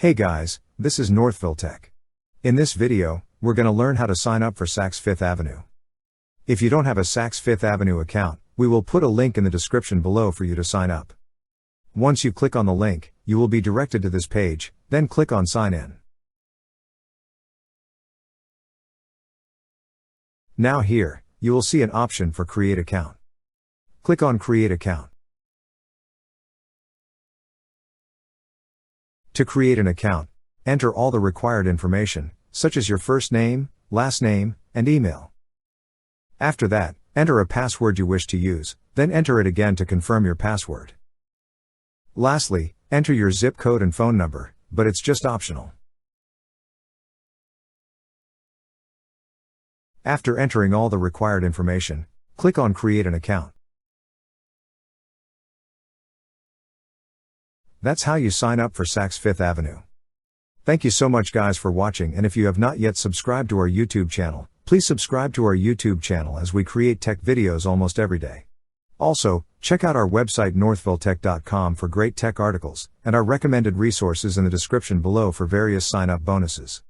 Hey guys, this is Northville Tech. In this video, we're going to learn how to sign up for Saks Fifth Avenue. If you don't have a Saks Fifth Avenue account, we will put a link in the description below for you to sign up. Once you click on the link, you will be directed to this page, then click on Sign In. Now here, you will see an option for Create Account. Click on Create Account. To create an account, enter all the required information, such as your first name, last name, and email. After that, enter a password you wish to use, then enter it again to confirm your password. Lastly, enter your zip code and phone number, but it's just optional. After entering all the required information, click on Create an Account. That's how you sign up for Saks Fifth Avenue. Thank you so much guys for watching, and if you have not yet subscribed to our YouTube channel, please subscribe to our YouTube channel as we create tech videos almost every day. Also, check out our website northvilletech.com for great tech articles, and our recommended resources in the description below for various sign-up bonuses.